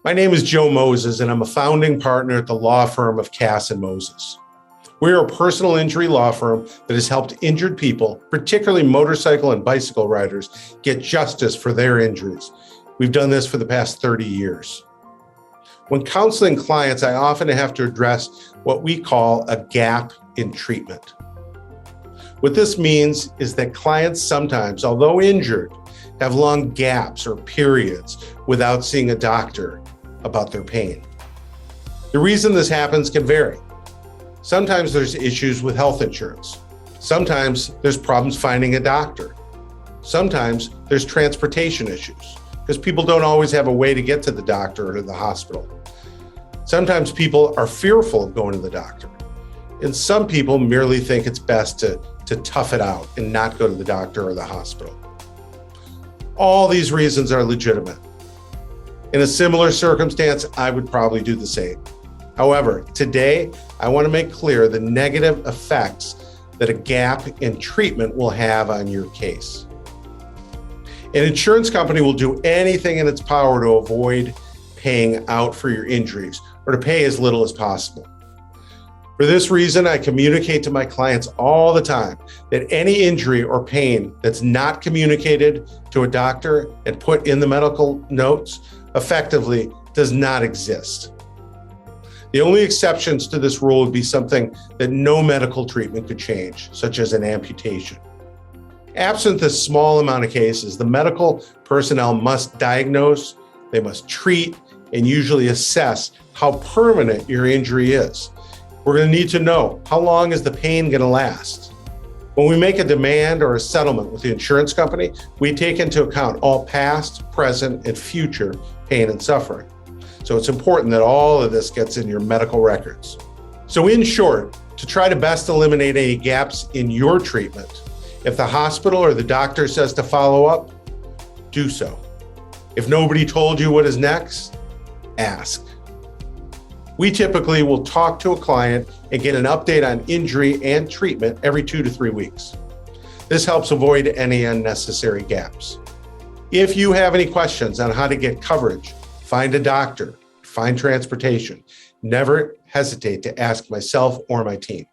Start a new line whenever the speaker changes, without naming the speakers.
My name is Joe Moses, and I'm a founding partner at the law firm of Kass and Moses. We're a personal injury law firm that has helped injured people, particularly motorcycle and bicycle riders, get justice for their injuries. We've done this for the past 30 years. When counseling clients, I often have to address what we call a gap in treatment. What this means is that clients sometimes, although injured, have long gaps or periods without seeing a doctor about their pain. The reason this happens can vary. Sometimes there's issues with health insurance. Sometimes there's problems finding a doctor. Sometimes there's transportation issues because people don't always have a way to get to the doctor or to the hospital. Sometimes people are fearful of going to the doctor. And some people merely think it's best to tough it out and not go to the doctor or the hospital. All these reasons are legitimate. In a similar circumstance, I would probably do the same. However, today, I want to make clear the negative effects that a gap in treatment will have on your case. An insurance company will do anything in its power to avoid paying out for your injuries or to pay as little as possible. For this reason, I communicate to my clients all the time that any injury or pain that's not communicated to a doctor and put in the medical notes effectively does not exist. The only exceptions to this rule would be something that no medical treatment could change, such as an amputation. Absent this small amount of cases, the medical personnel must diagnose, they must treat, and usually assess how permanent your injury is. We're going to need to know, how long is the pain going to last? When we make a demand or a settlement with the insurance company, we take into account all past, present, and future pain and suffering. So it's important that all of this gets in your medical records. So in short, to try to best eliminate any gaps in your treatment, if the hospital or the doctor says to follow up, do so. If nobody told you what is next, ask. We typically will talk to a client and get an update on injury and treatment every 2 to 3 weeks. This helps avoid any unnecessary gaps. If you have any questions on how to get coverage, find a doctor, find transportation, never hesitate to ask myself or my team.